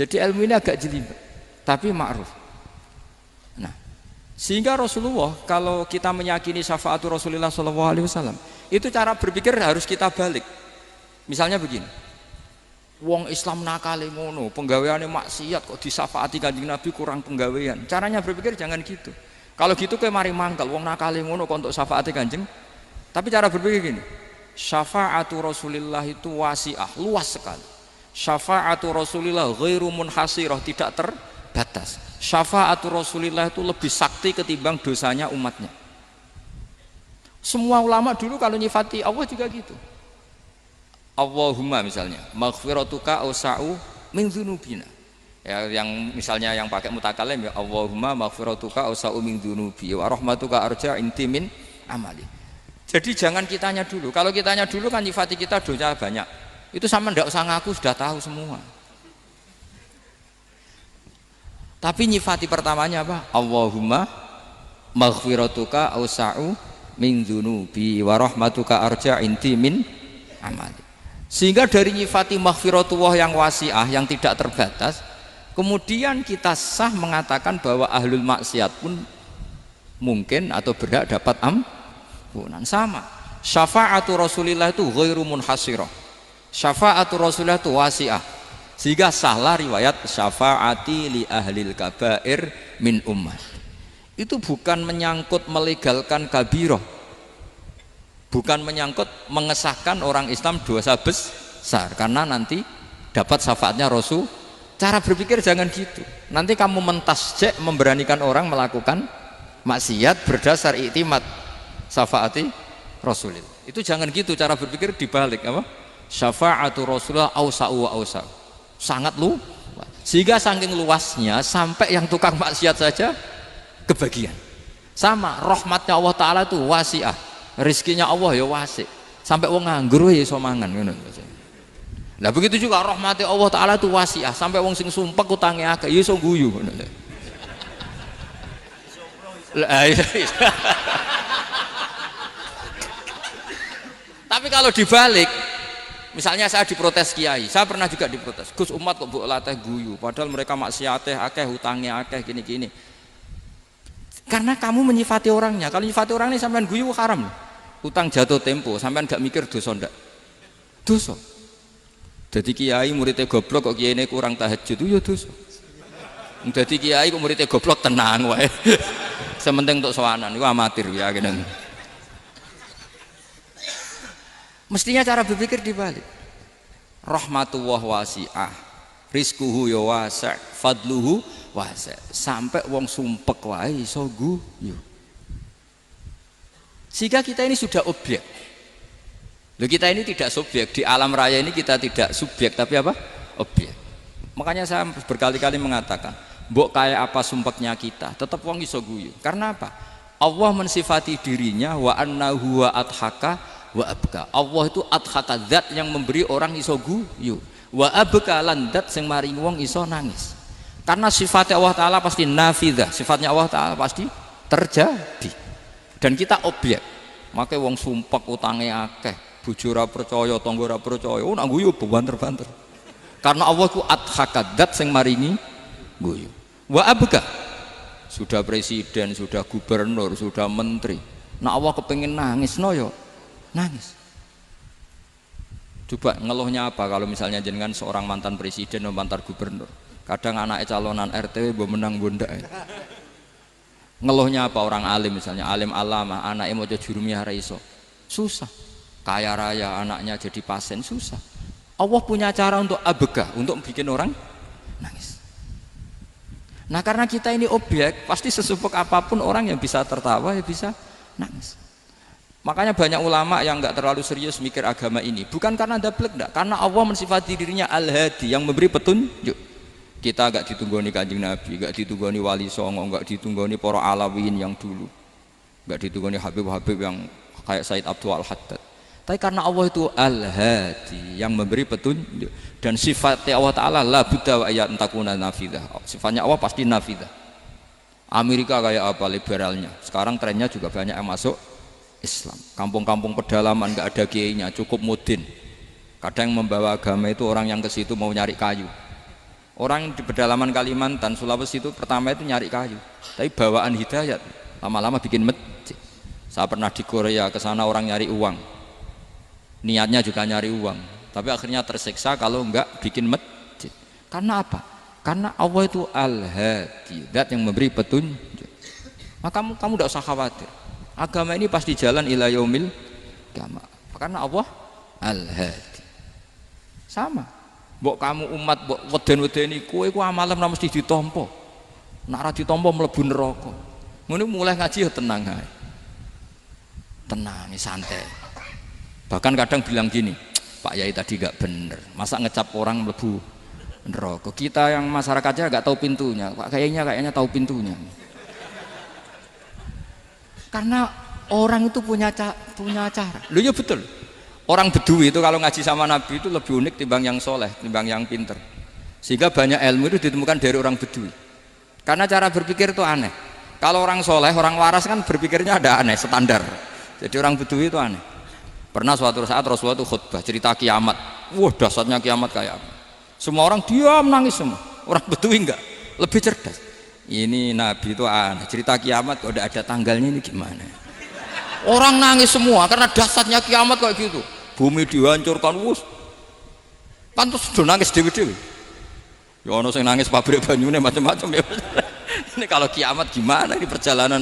Jadi ilmu ini agak jelimet, tapi ma'ruf. Nah, sehingga Rasulullah kalau kita meyakini syafaatul Rasulullah SAW, itu cara berpikir harus kita balik. Misalnya begini, wong Islam nakale ngono, penggaweane maksiat kok disyafaati Kanjeng Nabi kurang penggawean. Caranya berpikir jangan gitu. Kalau gitu kowe mari mangkel, wong nakale ngono kok untuk syafaati Kanjeng. Tapi cara berpikir gini, syafaatul Rasulullah itu wasi'ah, luas sekali. Syafaatul Rasulullah ghairu munhasirah, tidak terbatas. Syafaatul Rasulullah itu lebih sakti ketimbang dosanya umatnya. Semua ulama dulu kalau nyifati Allah juga gitu. Allahumma misalnya maghfiratuka awsa'u min dzunubina. Ya, yang misalnya yang pakai mutakalim ya Allahumma maghfiratuka awsa'u min dzunubi wa rahmatuka arja inti min amali. Jadi jangan kitanya dulu. Kalau kitanya dulu kan nyifati kita dosa banyak. Itu sama ndak usah ngaku, sudah tahu semua. Tapi nyifati pertamanya apa? Allahumma maghfiratuka awsa'u min dzunubi wa rahmatuka arja inti min amali. Sehingga dari nyifati maghfiratullah yang wasi'ah, yang tidak terbatas, kemudian kita sah mengatakan bahwa ahlul maksiat pun mungkin atau berhak dapat ampunan. Sama syafa'atu Rasulillah itu ghairu munhasirah, syafa'atu Rasulillah itu wasi'ah, sehingga sahlah riwayat syafa'ati li ahlil kabair min ummah. Itu bukan menyangkut melegalkan kabirah, bukan menyangkut mengesahkan orang Islam dosa besar karena nanti dapat syafaatnya Rasul. Cara berpikir jangan gitu, nanti kamu mentasjek memberanikan orang melakukan maksiat berdasar iktimat syafaati Rasulillah. Itu jangan gitu, cara berpikir dibalik apa? Syafa'atu Rasulullah awsa'u wa awsa'u, sangat luas, sehingga saking luasnya sampai yang tukang maksiat saja kebagian. Sama rahmatnya Allah Ta'ala itu wasi'ah, rizkinya Allah ya wasi', sampai wong nganggur ya iso mangan ngono. Nah begitu juga rahmatnya Allah Ta'ala itu wasi'ah, sampai wong sing sumpek utange akeh ya iso guyu ngono. Tapi kalau dibalik, misalnya saya diprotes kiai, saya pernah juga diprotes, Gus umat kok mbok latih guyu, padahal mereka maksiate akeh, hutangnya akeh, gini-gini. Karena kamu menyifati orangnya. Kalau menyifati orangnya sampean guyu haram. Utang jatuh tempo, sampean gak mikir dosa ndak? Dosa. Jadi kiai muridnya goblok kok kiai ini kurang tahajud, itu ya dosa. Jadi kiai kok muridnya goblok tenang wae. Sementing untuk sowanan, itu amatir ya gitu. Mestinya cara berpikir dibalik. Rahmatullah wasi'ah, rizkuhu ya wasi', fadluhu wasi', sampai wong sumpek wae iso guyu. Sehingga kita ini sudah objek. Loh, kita ini tidak subjek, di alam raya ini kita tidak subjek tapi apa? Objek. Makanya saya berkali-kali mengatakan, mbok kayak apa sumpeknya kita, tetap wong iso guyu. Karena apa? Allah mensifati dirinya wa annahu wa adhaka wa abka. Allah itu adhaka, zat yang memberi orang iso guyu, wa abka lan zat sing maringi wong iso nangis. Karena sifatnya Allah Ta'ala pasti nafidah, sifatnya Allah Ta'ala pasti terjadi, dan kita objek. Makanya wong sumpek utange akeh, bojo ora percaya, tangga ora percaya, oh nak guyu banter-banter. Karena Allah itu adhaka, zat sing maringi guyu. Wa abka, sudah presiden, sudah gubernur, sudah menteri, nah Allah kepengin nangis no yo nangis. Coba ngeluhnya apa kalau misalnya jenengan seorang mantan presiden atau mantan gubernur, kadang anaknya calonan RT mbok menang bondak. Ngeluhnya apa orang alim, misalnya alim alama, anaknya mau jadi jurumiyah ra iso, susah. Kaya raya anaknya jadi pasien, susah. Allah punya cara untuk abegah, untuk bikin orang nangis. Nah karena kita ini objek, pasti sesumpek apapun orang yang bisa tertawa ya bisa nangis. Makanya banyak ulama yang nggak terlalu serius mikir agama ini, bukan karena dablek, enggak, karena Allah mensifati dirinya Al-Hadi, yang memberi petunjuk. Kita nggak ditunggoni Kanjeng Nabi, nggak ditunggoni Wali Songo, nggak ditunggoni para alawin yang dulu, nggak ditunggoni Habib-Habib yang kayak Said Abdul Al-Haddad. Tapi karena Allah itu Al-Hadi, yang memberi petunjuk, dan sifatnya Allah Ta'ala la budda wa ayat takuna nafidah, sifatnya Allah pasti nafidah. Amerika kayak apa liberalnya, sekarang trennya juga banyak yang masuk Islam. Kampung-kampung pedalaman nggak ada kiainya, cukup mudin. Kadang yang membawa agama itu orang yang ke situ mau nyari kayu, Orang di pedalaman Kalimantan, Sulawesi itu pertama itu nyari kayu, tapi bawaan hidayat lama-lama bikin masjid. Saya pernah di Korea, ke sana orang nyari uang, niatnya juga nyari uang, tapi akhirnya tersiksa kalau enggak bikin masjid. Karena apa? Karena Allah itu Al-Hadi, zat yang memberi petunjuk. Maka kamu tidak usah khawatir, agama ini pasti jalan ila yaumil qiyamah, karena Allah Al-Hadi. Sama mbok kamu umat mbok weden-wedeni kowe iku amalan ora mesti ditampa, nek ora ditampa mlebu neraka. Ngono mulai ngaji ya tenang ae, tenang santai. Bahkan kadang bilang gini, Pak Yai tadi gak bener, masa ngecap orang mlebu neraka. Kita yang masyarakatnya gak tahu pintunya, Pak kayaknya tahu pintunya. Karena orang itu punya cara. Loh ya betul. Orang Bedui itu kalau ngaji sama Nabi itu lebih unik timbang yang soleh, timbang yang pinter. Sehingga banyak ilmu itu ditemukan dari orang Bedui. Karena cara berpikir itu aneh. Kalau orang soleh, orang waras kan berpikirnya ada aneh, standar. Jadi orang Bedui itu aneh. Pernah suatu saat Rasulullah itu khutbah cerita kiamat. Wah dahsyatnya kiamat kayak apa? Semua orang diam nangis semua. Orang Bedui enggak, lebih cerdas. Ini Nabi itu aneh, cerita kiamat kok udah ada tanggalnya ini gimana? Orang nangis semua karena dahsyatnya kiamat kayak gitu. Bumi dihancurkan, wus. Kan terus sudah nangis dewi-dewi. Ya ono sing nangis pabrik banyune macam-macam ya. Ini kalau kiamat gimana ini perjalanan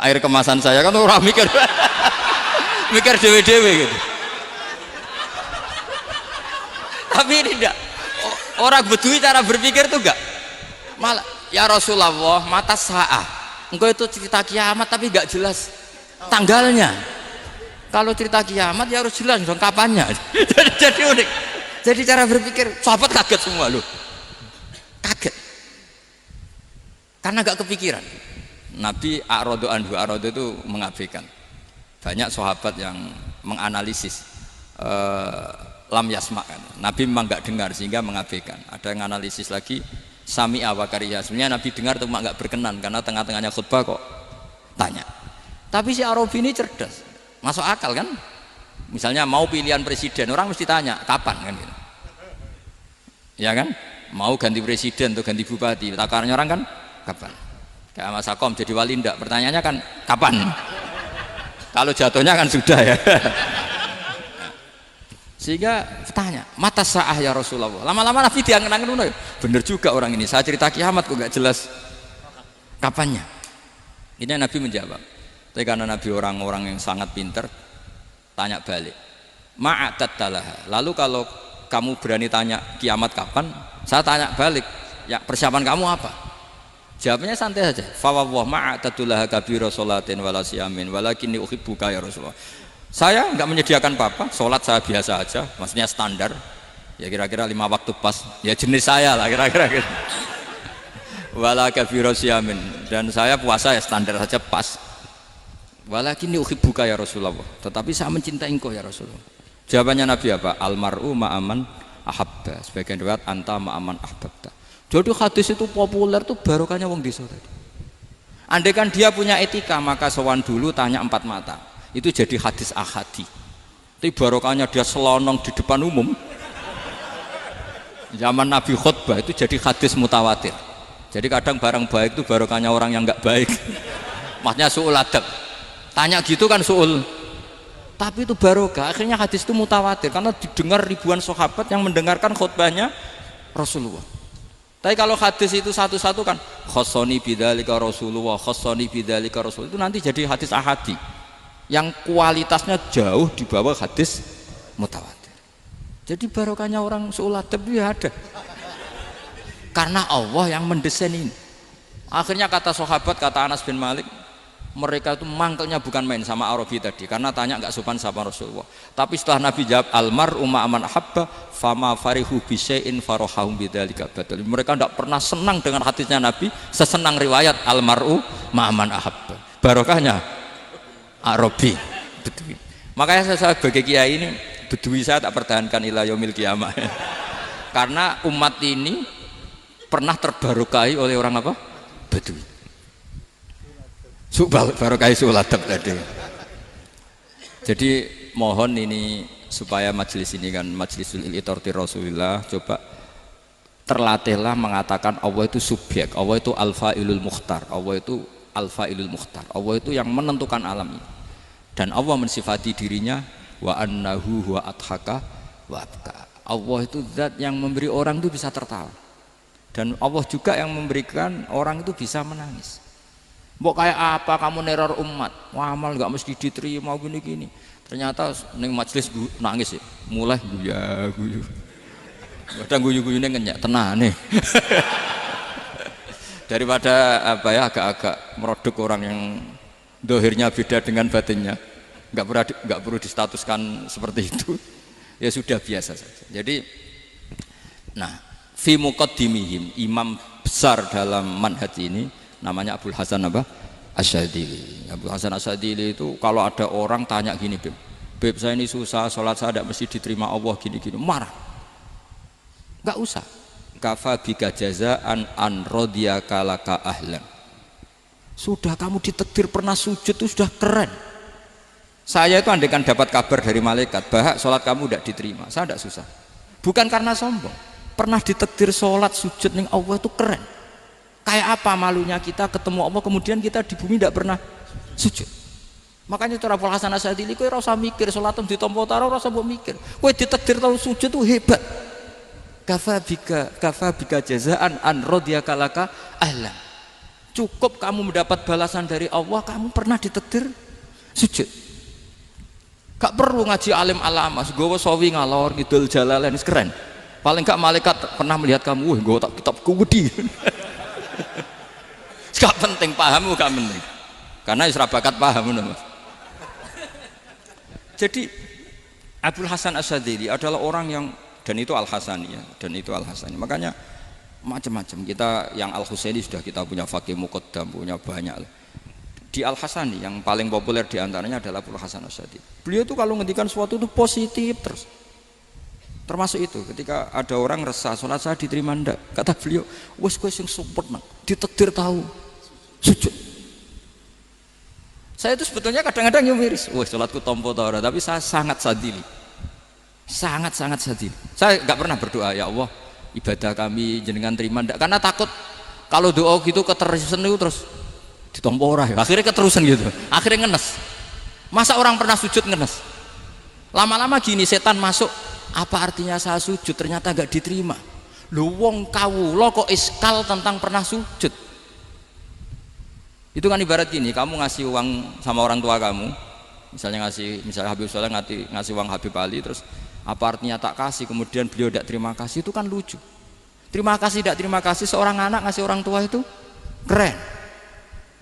air kemasan saya kan orang mikir mikir dewi-dewi gitu. Tapi ini enggak. Orang Bedui cara berpikir tuh enggak. Malah ya Rasulullah mata sa'ah. Engkau itu cerita kiamat tapi enggak jelas tanggalnya. Kalau cerita kiamat ya harus jelas dong kapannya. jadi unik. Jadi cara berpikir sahabat kaget semua loh. Kaget. Karena gak kepikiran. Nabi a'radu itu mengabaikan. Banyak sahabat yang menganalisis lam yasma kan. Nabi memang gak dengar sehingga mengabaikan. Ada yang analisis lagi sami'a wa kariha. Sebenarnya Nabi dengar itu gak berkenan karena tengah-tengahnya khutbah kok tanya. Tapi si Arabi ini cerdas. Masuk akal kan? Misalnya mau pilihan presiden, orang mesti tanya kapan kan gitu. Ya kan? Mau ganti presiden atau ganti bupati, takarannya orang kan kapan? Kayak Mas Akom jadi wali ndak? Pertanyaannya kan kapan? Kalau jatuhnya kan sudah ya. Sehingga tanya, mata sa'ah ya Rasulullah. Lama-lama Nabi diangen-angen ya. Bener juga orang ini. Saya cerita kiamat kok gak jelas kapannya. Ini Nabi menjawab. Tapi karena Nabi orang-orang yang sangat pinter, tanya balik. Ma'atat talaha. Lalu kalau kamu berani tanya kiamat kapan, saya tanya balik. Ya persiapan kamu apa? Jawabnya santai saja. Fawwah ma'atatulaha kabira sholatin wala siyamin walakinni uhibbuka ya Rasulullah. Saya enggak menyediakan apa-apa, sholat saya biasa aja, maksudnya standar. Ya kira-kira 5 waktu pas. Ya jenis saya lah kira-kira gitu. Wala kabira siyamin, dan saya puasa ya standar saja pas. Walakinni uhibbuka ya Rasulullah. Tetapi saya mencintai engkau ya Rasulullah. Jawabannya Nabi apa? Almar'u ma'aman ahabba. Sebagian riwayat anta ma'aman ahbabta. Jadi hadis itu populer tuh barokahnya wong desa tadi. Andai kan dia punya etika maka sowan dulu tanya 4 mata. Itu jadi hadis ahadi. Tapi barokahnya dia selonong di depan umum. Zaman Nabi khutbah itu jadi hadis mutawatir. Jadi kadang barang baik itu barokahnya orang yang enggak baik. Maksudnya su'ul adab. Tanya gitu kan su'ul, tapi itu barokah. Akhirnya hadis itu mutawatir karena didengar ribuan sahabat yang mendengarkan khutbahnya Rasulullah. Tapi kalau hadis itu satu-satu kan khossoni bidzalika Rasulullah, khossoni bidzalika Rasul, itu nanti jadi hadis ahadi yang kualitasnya jauh di bawah hadis mutawatir. Jadi barokahnya orang su'ul adab itu ada karena Allah yang mendesain ini. Akhirnya kata sahabat, kata Anas bin Malik, mereka itu mangkelnya bukan main sama Arabi tadi karena tanya nggak sopan sama Rasulullah. Tapi setelah Nabi jawab almar'u ma'aman ahabba fama farihu bisyai'in farahahum bidzalika badal. Mereka tidak pernah senang dengan hadisnya Nabi sesenang riwayat almar'u ma'aman ahabba. Barokahnya Arabi Bedui. Makanya saya sebagai kiai ini Bedui saya tak pertahankan ila yaumil qiyamah. Karena umat ini pernah terbarokahi oleh orang apa? Bedui. Barokai suladab tadi. Jadi mohon ini supaya majelis ini kan majlisul iltorti Rasulullah, coba terlatihlah mengatakan Allah itu subjek, Allah itu al-fa'ilul mukhtar, Allah itu al-fa'ilul mukhtar, Allah itu yang menentukan alam ini. Dan Allah mensifati dirinya wa annahu huwa adhaka wa abka. Allah itu zat yang memberi orang itu bisa tertawa, dan Allah juga yang memberikan orang itu bisa menangis. Mbok kayak apa kamu neror umat, amal nggak mesti diterima gini-gini, ternyata neng majelis nangis ya, mulai guyu kadang guyu-guyunya ngenyak tenane daripada apa ya agak-agak merodok orang yang dohirnya beda dengan batinnya, nggak perlu distatuskan seperti itu. Ya sudah biasa saja. Jadi nah fi muqaddimihim, imam besar dalam manhaj ini namanya Abul Hasan apa? Asyadzili. Abul Hasan Asyadzili itu kalau ada orang tanya gini, Beb saya ini susah, sholat saya tidak mesti diterima Allah gini-gini, marah. Enggak usah. Kafa bika jazaan an radiyaka laka ahlan. Sudah kamu ditakdir pernah sujud itu sudah keren. Saya itu andaikan dapat kabar dari malaikat bahwa sholat kamu tidak diterima, saya tidak susah. Bukan karena sombong. Pernah ditakdir sholat sujud ning Allah itu keren. Kayak apa malunya kita ketemu Allah kemudian kita di bumi tidak pernah sujud. Makanya cara Abul Hasan Asyadzili kowe ora usah mikir sholat ditampa ta ora usah mbok mikir. Kowe ditakdir tahu sujud itu hebat. Kafa bika jazaan an radiyaka laka ahlan. Cukup kamu mendapat balasan dari Allah, kamu pernah ditakdir sujud. Gak perlu ngaji alim alama, gowo sawi ngalor ngidul jalalain keren. Paling gak malaikat pernah melihat kamu, wah gowo tak kitab kuwedi. Gak penting pahammu, gak penting. Karena isra bakat paham ngono. Jadi Abul Hasan Asyadzili adalah orang yang, dan itu Al-Hasani ya, dan itu Al-Hasani. Makanya macam-macam. Kita yang Al-Husaini sudah kita punya Faqih Muqaddam, punya banyak. Di Al-Hasani yang paling populer diantaranya adalah Abul Hasan Asyadzili. Beliau itu kalau ngendikan sesuatu itu positif terus. Termasuk itu ketika ada orang resah sholat saya diterima ndak, kata beliau, wes kowe sing support nang ditakdir tahu sujud. Saya itu sebetulnya kadang-kadang miris, wes sholatku tompo ta ora, tapi saya sangat sadili. Sangat-sangat sadili. Saya nggak pernah berdoa ya Allah ibadah kami jenengan terima ndak, karena takut kalau doa gitu keterusan itu terus ditompo ora ya. Akhirnya keterusan gitu. Akhirnya ngenes. Masa orang pernah sujud ngenes? Lama-lama gini setan masuk. Apa artinya saya sujud ternyata gak diterima? Lu wong kawula kok iskal tentang pernah sujud. Itu kan ibarat gini, kamu ngasih uang sama orang tua kamu, misalnya Habib Soleh ngasih uang Habib Ali, terus apa artinya tak kasih, kemudian beliau tidak terima kasih, itu kan lucu. Terima kasih tidak terima kasih, seorang anak ngasih orang tua itu keren.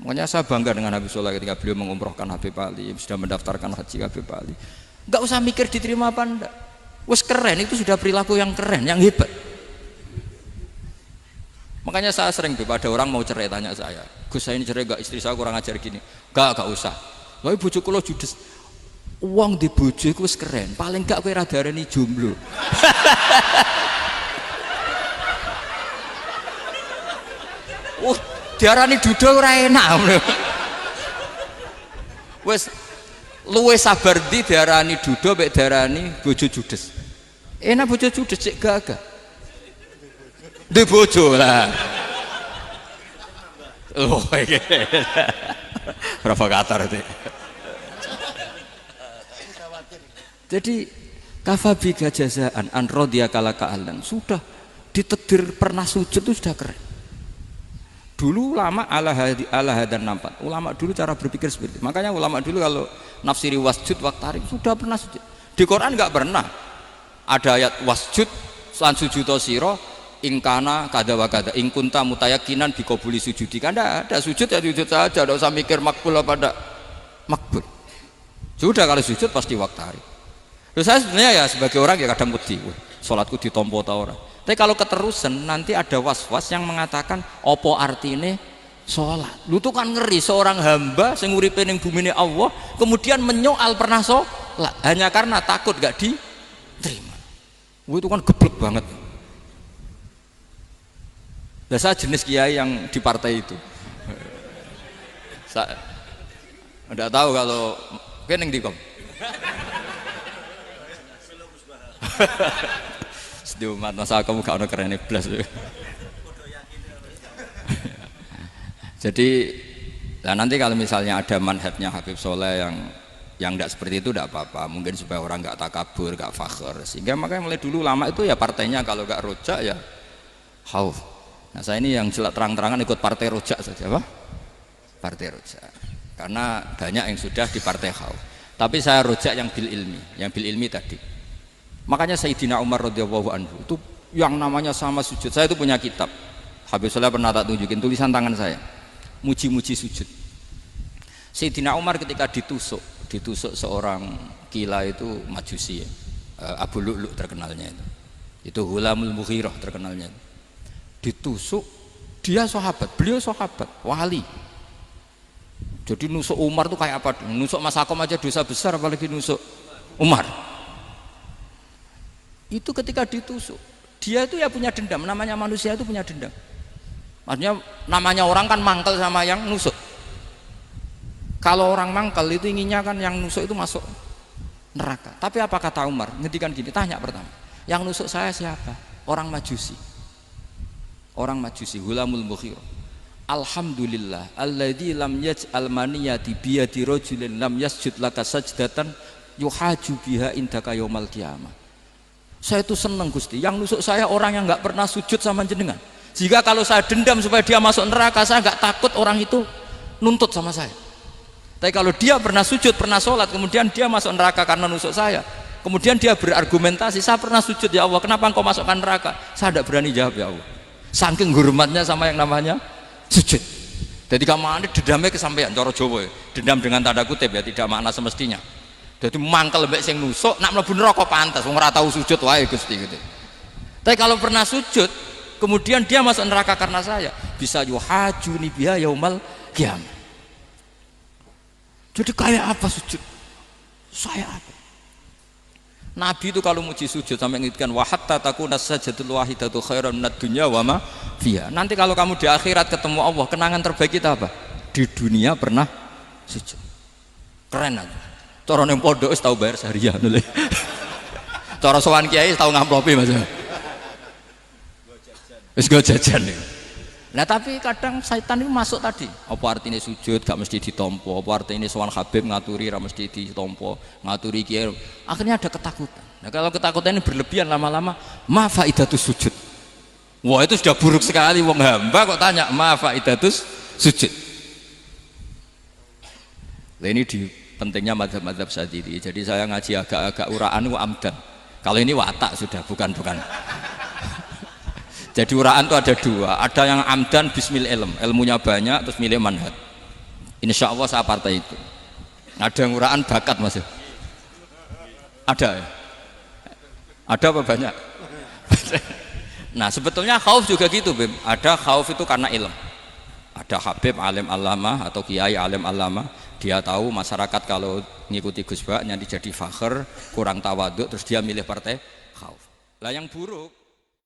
Makanya saya bangga dengan Habib Soleh ketika beliau mengumrohkan Habib Ali, sudah mendaftarkan haji Habib Ali. Gak usah mikir diterima apa enggak. Wes keren, itu sudah perilaku yang keren, yang hebat. Makanya saya sering ada orang mau cerai tanya saya, Gus saya ini cerai gak, istri saya kurang ajar gini. Gak usah. Tapi bojo kula judes. Uang di bojo itu wes keren, paling gak kowe ra darani jomblo. Diarani duda ora enak. Wes luwe sabar di diarani duda mek diarani bojo judes. Enak bojo judes cek gagah. Di bojo lah. Oh iki. Provokator itu. Jadi kafabi jazaan an radiyaka laka ahlan. Sudah ditakdir pernah sujud itu sudah keren. Dulu ulama ala hadan nampak. Ulama dulu cara berpikir seperti itu. Makanya ulama dulu kalau nafsiri wasjud waqtarib sudah pernah sujud. Di Quran enggak pernah ada ayat wasjud lan sujudo sira ingkana kada wa kada ing kunta mutayakinan biqabuli sujudi. Kan ada sujud ya sujud saja, enggak usah mikir makbul apa enggak makbul. Sudah kalau sujud pasti waqtarib. Terus saya sebenarnya ya sebagai orang ya kadang wedi, salatku ditampa ta ora. Tapi kalau keterusan nanti ada was-was yang mengatakan opo artine sholat. Lu tuh kan ngeri seorang hamba sing uripe ning bumine Allah kemudian menyoal pernah sholat hanya karena takut gak diterima. Itu kan geblek banget. Nah, saya jenis kiai yang di partai itu. Saya enggak tahu kalau keneng di kom. di umat masa kamu gak ono keren blas. Jadi nah nanti kalau misalnya ada manhajnya Habib Soleh yang tidak seperti itu tidak apa-apa, mungkin supaya orang nggak takabur, nggak fakhr, sehingga makanya mulai dulu lama itu ya partainya kalau nggak rojak ya khauf. Nah saya ini yang jelas terang-terangan ikut partai rojak saja, apa? Partai rojak, karena banyak yang sudah di partai khauf. Tapi saya rojak yang bil ilmi tadi. Makanya Sayyidina Umar radhiyallahu anhu itu yang namanya sama sujud. Saya itu punya kitab. Habib Soleh pernah tak tunjukin tulisan tangan saya. Muji-muji sujud. Sayyidina Umar ketika ditusuk seorang gila itu Majusi ya. Abu Lu'lu' terkenalnya itu Hulamul Mughirah terkenalnya itu. Ditusuk, dia sahabat, beliau sahabat wali. Jadi nusuk Umar itu kayak apa? Nusuk Mas Akom aja dosa besar, apalagi nusuk Umar. Itu ketika ditusuk, dia itu ya punya dendam, namanya manusia itu punya dendam. Maksudnya namanya orang kan mangkel sama yang nusuk. Kalau orang mangkel itu inginnya kan yang nusuk itu masuk neraka. Tapi apa kata Umar? Ngendikan gini, tanya pertama, yang nusuk saya siapa? Orang Majusi. Orang Majusi, Hulamul Mughirah. Alhamdulillah alladzi lam yaj'al maniyati biyadi rajulin lam yasjud laka sajdatan yuhaju biha indaka yaumal qiyamah. Saya itu senang Gusti, yang nusuk saya orang yang nggak pernah sujud sama jenengan. Jika kalau saya dendam supaya dia masuk neraka, saya nggak takut orang itu nuntut sama saya. Tapi kalau dia pernah sujud, pernah sholat, kemudian dia masuk neraka karena nusuk saya, kemudian dia berargumentasi, saya pernah sujud ya Allah, kenapa engkau masukkan neraka? Saya tidak berani jawab ya Allah. Saking hormatnya sama yang namanya sujud. Jadi kamane dendamnya kesampaian cara Jawa ya. Dendam dengan tanda kutip ya, tidak makna semestinya. Jadi mangkel mbek sing nusuk, nak mlebu neraka pantas wong ora tau sujud wae Gusti gitu. Tapi kalau pernah sujud, kemudian dia masuk neraka karena saya, bisa yuhajuni biha yaumal qiyamah. Jadi kayak apa sujud? Saya apa? Nabi itu kalau muji sujud sampai ngingatkan wa hatta takuna sajdatul wahidatu khairan minad dunya wa ma fiha. Nanti kalau kamu di akhirat ketemu Allah, kenangan terbaik kita apa? Di dunia pernah sujud. Keren aja. Cara ning pondok wis tau bayar seharian lho. Cara sowan kiai tau ngamplopi Mas. Wis go jajan. Nah tapi kadang setan itu masuk tadi. Apa artinya sujud gak mesti ditompo, apa artinya sowan Habib ngaturi ra mesti ditompo, ngaturi kiai. Akhirnya ada ketakutan. Nah kalau ketakutan ini berlebihan lama-lama, ma faidatus sujud. Wah itu sudah buruk sekali wong hamba kok tanya ma faidatus sujud. Nah ini di pentingnya mazhab-mazhab Syadzili. Jadi saya ngaji agak-agak uraan itu amdan. Kalau ini watak sudah bukan. Jadi uraan itu ada dua, ada yang amdan bismil ilm, ilmunya banyak terus milih manhaj. Insya Allah saya partai itu. Ada yang uraan bakat Mas. Ada ya? Ada apa banyak? Nah sebetulnya khauf juga gitu Bim. Ada khauf itu karena ilm. Ada Habib alim alama atau kiai alim alama, dia tahu masyarakat kalau ngikuti Gus Bak nanti jadi fakhr, kurang tawaduk, terus dia milih partai khauf. Lah yang buruk